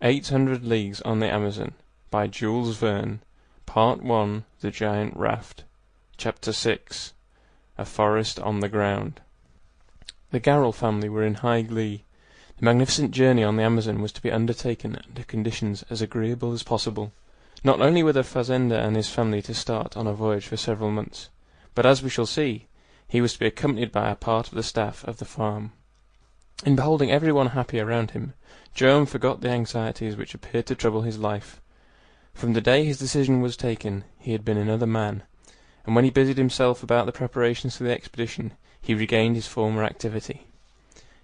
800 Leagues on the Amazon, by Jules Verne. Part 1. The Giant Raft. Chapter 6. A Forest on the Ground. The Garrel family were in high glee. The magnificent journey on the Amazon was to be undertaken under conditions as agreeable as possible. Not only were the fazender and his family to start on a voyage for several months, but, as we shall see, he was to be accompanied by a part of the staff of the farm. In beholding everyone happy around him, Joam forgot the anxieties which appeared to trouble his life. From the day his decision was taken, he had been another man, and when he busied himself about the preparations for the expedition, he regained his former activity.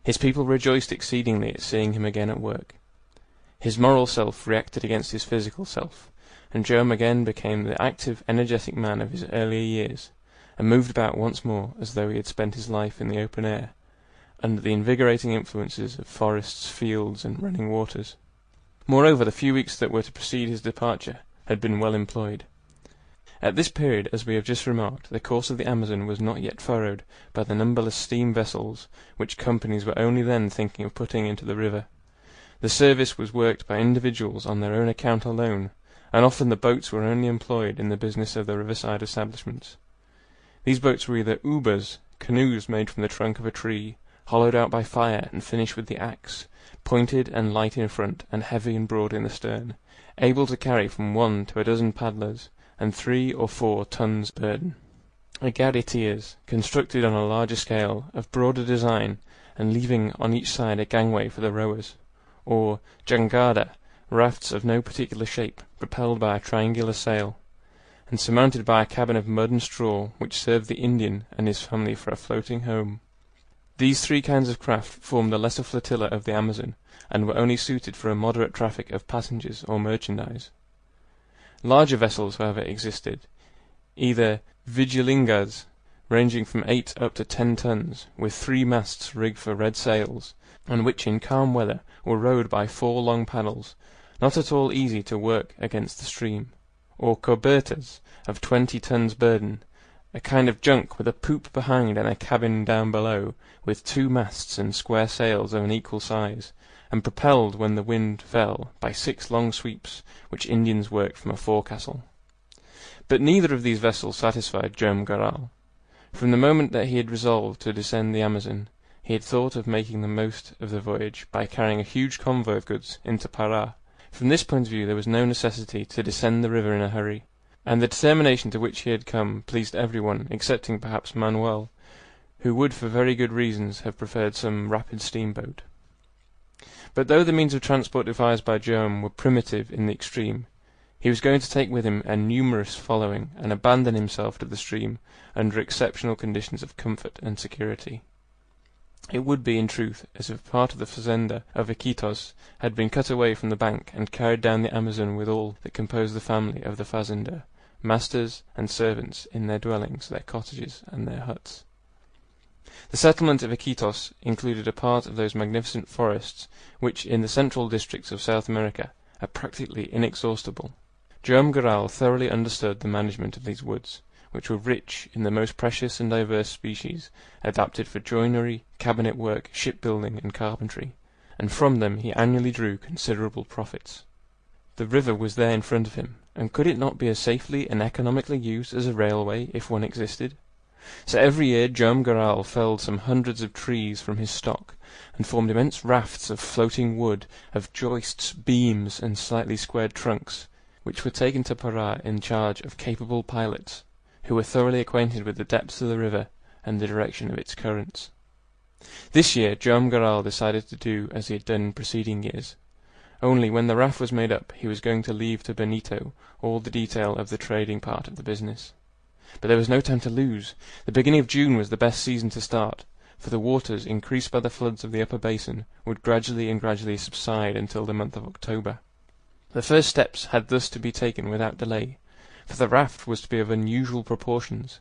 His people rejoiced exceedingly at seeing him again at work. His moral self reacted against his physical self, and Joam again became the active, energetic man of his earlier years, and moved about once more as though he had spent his life in the open air, under the invigorating influences of forests, fields, and running waters. Moreover, the few weeks that were to precede his departure had been well employed. At this period, as we have just remarked, the course of the Amazon was not yet furrowed by the numberless steam vessels which companies were only then thinking of putting into the river. The service was worked by individuals on their own account alone, and often the boats were only employed in the business of the riverside establishments. These boats were either ubas, canoes made from the trunk of a tree, hollowed out by fire and finished with the axe, pointed and light in front and heavy and broad in the stern, able to carry from 1 to a dozen paddlers and 3 or 4 tons burden. Agaritias, constructed on a larger scale, of broader design, and leaving on each side a gangway for the rowers, or jangada, rafts of no particular shape, propelled by a triangular sail, and surmounted by a cabin of mud and straw which served the Indian and his family for a floating home. These 3 kinds of craft formed the lesser flotilla of the Amazon, and were only suited for a moderate traffic of passengers or merchandise. Larger vessels, however, existed, either vigilingas, ranging from 8 up to 10 tons, with 3 masts rigged for red sails, and which in calm weather were rowed by 4 long paddles, not at all easy to work against the stream, or cobertas of 20 tons burden, a kind of junk with a poop behind and a cabin down below, with 2 masts and square sails of an equal size, and propelled when the wind fell by 6 long sweeps which Indians worked from a forecastle. But neither of these vessels satisfied Joam Garral. From the moment that he had resolved to descend the Amazon, he had thought of making the most of the voyage by carrying a huge convoy of goods into Pará. From this point of view there was no necessity to descend the river in a hurry, and the determination to which he had come pleased everyone, excepting perhaps Manuel, who would for very good reasons have preferred some rapid steamboat. But though the means of transport devised by Joam were primitive in the extreme, he was going to take with him a numerous following, and abandon himself to the stream under exceptional conditions of comfort and security. It would be, in truth, as if part of the fazenda of Iquitos had been cut away from the bank and carried down the Amazon with all that composed the family of the fazender, masters and servants in their dwellings, their cottages, and their huts. The settlement of Iquitos included a part of those magnificent forests which, in the central districts of South America, are practically inexhaustible. Joam Garral thoroughly understood the management of these woods, which were rich in the most precious and diverse species, adapted for joinery, cabinet work, shipbuilding, and carpentry, and from them he annually drew considerable profits. The river was there in front of him, and could it not be as safely and economically used as a railway, if one existed? So every year Joam Garral felled some hundreds of trees from his stock, and formed immense rafts of floating wood, of joists, beams, and slightly squared trunks, which were taken to Pará in charge of capable pilots, who were thoroughly acquainted with the depths of the river and the direction of its currents. This year Joam Garral decided to do as he had done in preceding years. Only when the raft was made up he was going to leave to Benito all the detail of the trading part of the business. But there was no time to lose. The beginning of June was the best season to start, for the waters, increased by the floods of the upper basin, would gradually subside until the month of October. The first steps had thus to be taken without delay, for the raft was to be of unusual proportions.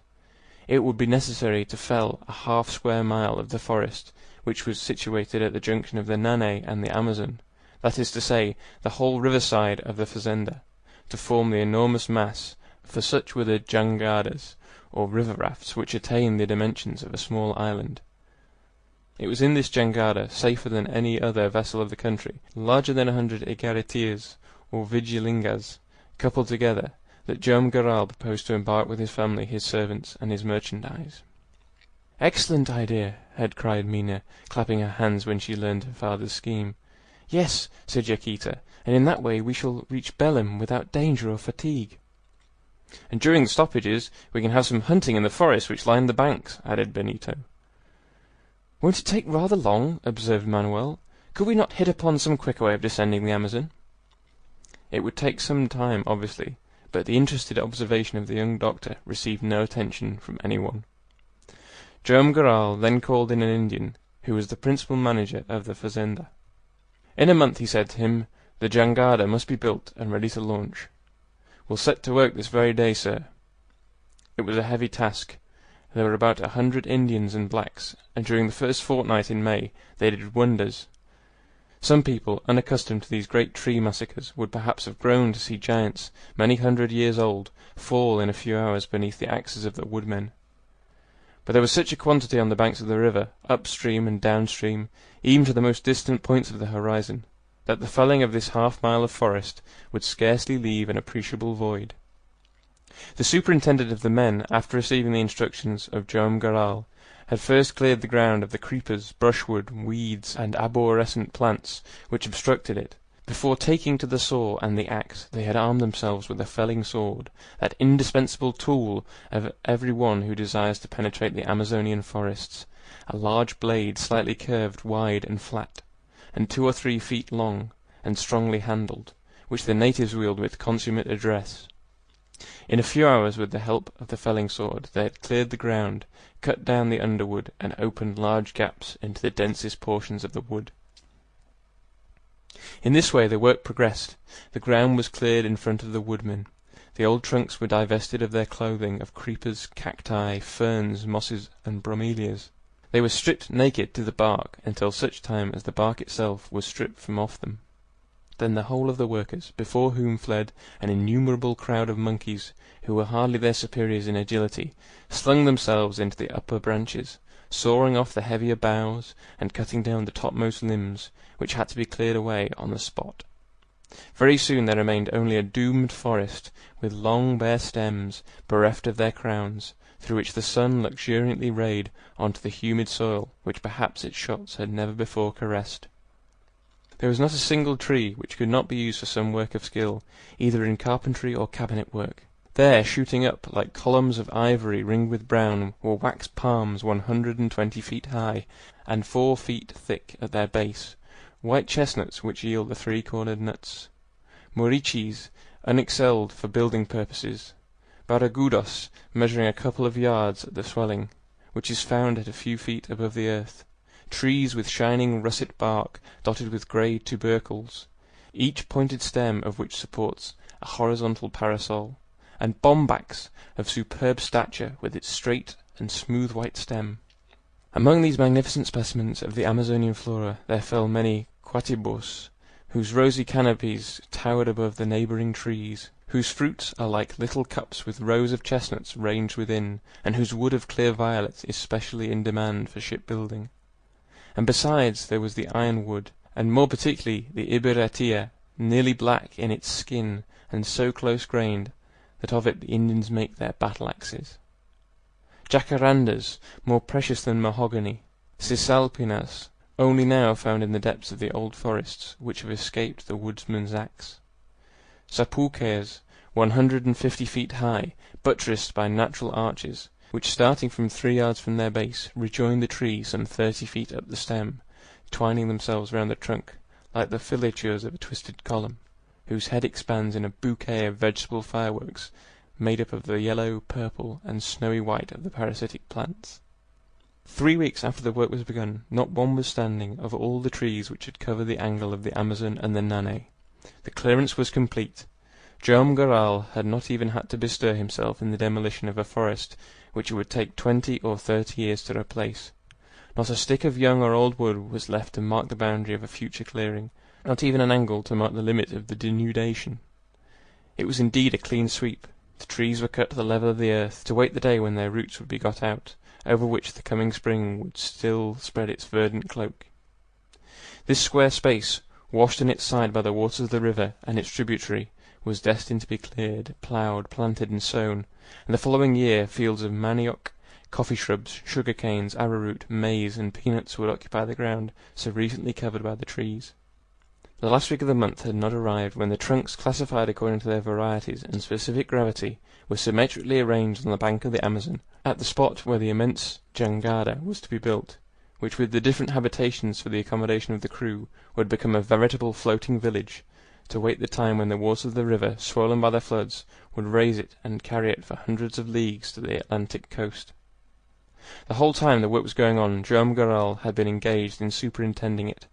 It would be necessary to fell a half square mile of the forest, which was situated at the junction of the Nanay and the Amazon, that is to say, the whole riverside of the fazenda, to form the enormous mass, for such were the jangadas, or river rafts, which attain the dimensions of a small island. It was in this jangada, safer than any other vessel of the country, larger than 100 egaritias, or vigilingas, coupled together, that Joam Garral proposed to embark with his family, his servants, and his merchandise. "Excellent idea!" had cried Mina, clapping her hands when she learned her father's scheme. "Yes," said Yaquita, "and in that way we shall reach Belem without danger or fatigue." "And during the stoppages we can have some hunting in the forest which line the banks," added Benito. "Won't it take rather long?" observed Manuel. "Could we not hit upon some quicker way of descending the Amazon?" It would take some time, obviously, but the interested observation of the young doctor received no attention from anyone. Joam Garral then called in an Indian, who was the principal manager of the fazenda. In a month, he said to him, the jangada must be built and ready to launch. "We'll set to work this very day, sir." It was a heavy task. There were about 100 Indians and blacks, and during the first fortnight in May they did wonders. Some people, unaccustomed to these great tree massacres, would perhaps have groaned to see giants, many 100 years old, fall in a few hours beneath the axes of the woodmen. But there was such a quantity on the banks of the river, upstream and downstream, even to the most distant points of the horizon, that the felling of this half-mile of forest would scarcely leave an appreciable void. The superintendent of the men, after receiving the instructions of Joam Garral, had first cleared the ground of the creepers, brushwood, weeds, and arborescent plants which obstructed it. Before taking to the saw and the axe, they had armed themselves with a felling sword, that indispensable tool of every one who desires to penetrate the Amazonian forests, a large blade slightly curved, wide and flat, and 2 or 3 feet long, and strongly handled, which the natives wield with consummate address. In a few hours, with the help of the felling sword, they had cleared the ground, cut down the underwood, and opened large gaps into the densest portions of the wood. In this way the work progressed. The ground was cleared in front of the woodmen. The old trunks were divested of their clothing of creepers, cacti, ferns, mosses, and bromelias. They were stripped naked to the bark until such time as the bark itself was stripped from off them. Then the whole of the workers, before whom fled an innumerable crowd of monkeys, who were hardly their superiors in agility, slung themselves into the upper branches, sawing off the heavier boughs, and cutting down the topmost limbs, which had to be cleared away on the spot. Very soon there remained only a doomed forest, with long bare stems, bereft of their crowns, through which the sun luxuriantly rayed onto the humid soil which perhaps its shots had never before caressed. There was not a single tree which could not be used for some work of skill, either in carpentry or cabinet work. There, shooting up like columns of ivory ringed with brown, were wax palms 120 feet high, and 4 feet thick at their base, white chestnuts which yield the 3-cornered nuts, moriches unexcelled for building purposes, baragudos measuring a couple of yards at the swelling, which is found at a few feet above the earth, trees with shining russet bark dotted with grey tubercles, each pointed stem of which supports a horizontal parasol, and bombax of superb stature with its straight and smooth white stem. Among these magnificent specimens of the Amazonian flora there fell many quatibos, whose rosy canopies towered above the neighbouring trees, whose fruits are like little cups with rows of chestnuts ranged within, and whose wood of clear violet is specially in demand for shipbuilding. And besides there was the ironwood, and more particularly the iberatia, nearly black in its skin, and so close-grained that of it the Indians make their battle-axes. Jacarandas, more precious than mahogany, cisalpinas, only now found in the depths of the old forests which have escaped the woodsman's axe. Sapucaes, 150 feet high, buttressed by natural arches, which starting from 3 yards from their base, rejoin the tree some 30 feet up the stem, twining themselves round the trunk, like the filatures of a twisted column, whose head expands in a bouquet of vegetable fireworks, made up of the yellow, purple, and snowy white of the parasitic plants. 3 weeks after the work was begun, not one was standing of all the trees which had covered the angle of the Amazon and the Nanay. The clearance was complete. Joam Garral had not even had to bestir himself in the demolition of a forest which it would take 20 or 30 years to replace. Not a stick of young or old wood was left to mark the boundary of a future clearing, not even an angle to mark the limit of the denudation. It was indeed a clean sweep. The trees were cut to the level of the earth, to wait the day when their roots would be got out, over which the coming spring would still spread its verdant cloak. This square space, washed on its side by the waters of the river and its tributary, was destined to be cleared, ploughed, planted, and sown, and the following year fields of manioc, coffee shrubs, sugar canes, arrowroot, maize, and peanuts would occupy the ground so recently covered by the trees. The last week of the month had not arrived when the trunks, classified according to their varieties and specific gravity, were symmetrically arranged on the bank of the Amazon, at the spot where the immense jangada was to be built, which, with the different habitations for the accommodation of the crew, would become a veritable floating village, to wait the time when the waters of the river, swollen by the floods, would raise it and carry it for hundreds of leagues to the Atlantic coast. The whole time the work was going on, Joam Garral had been engaged in superintending it.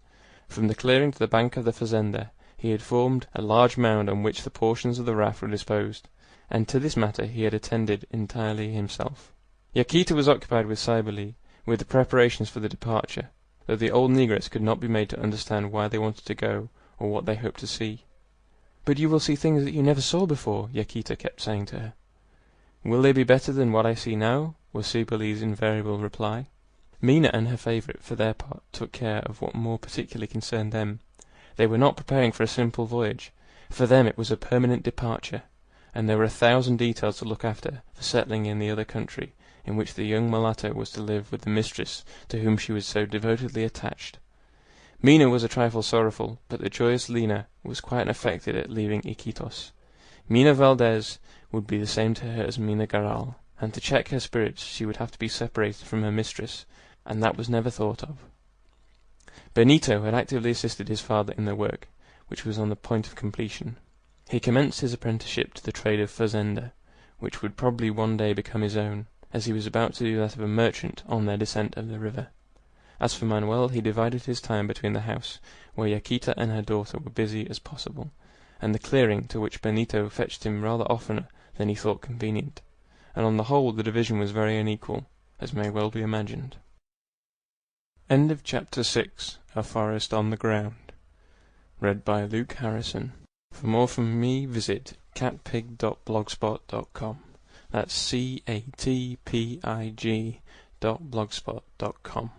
From the clearing to the bank of the fazenda he had formed a large mound on which the portions of the raft were disposed, and to this matter he had attended entirely himself. Yaquita was occupied with Cybele, with the preparations for the departure, though the old negress could not be made to understand why they wanted to go, or what they hoped to see. "But you will see things that you never saw before," Yaquita kept saying to her. "Will they be better than what I see now?" was Cybele's invariable reply. Mina and her favourite, for their part, took care of what more particularly concerned them. They were not preparing for a simple voyage. For them it was a permanent departure, and there were 1,000 details to look after for settling in the other country, in which the young mulatto was to live with the mistress to whom she was so devotedly attached. Mina was a trifle sorrowful, but the joyous Lina was quite unaffected at leaving Iquitos. Mina Valdez would be the same to her as Mina Garral, and to check her spirits she would have to be separated from her mistress, and that was never thought of. Benito had actively assisted his father in the work, which was on the point of completion. He commenced his apprenticeship to the trade of fazender, which would probably one day become his own, as he was about to do that of a merchant on their descent of the river. As for Manuel, he divided his time between the house, where Yaquita and her daughter were busy as possible, and the clearing, to which Benito fetched him rather oftener than he thought convenient, and on the whole the division was very unequal, as may well be imagined. End of Chapter 6. A Forest on the Ground. Read by Luke Harrison. For more from me, visit catpig.blogspot.com. That's catpig.blogspot.com.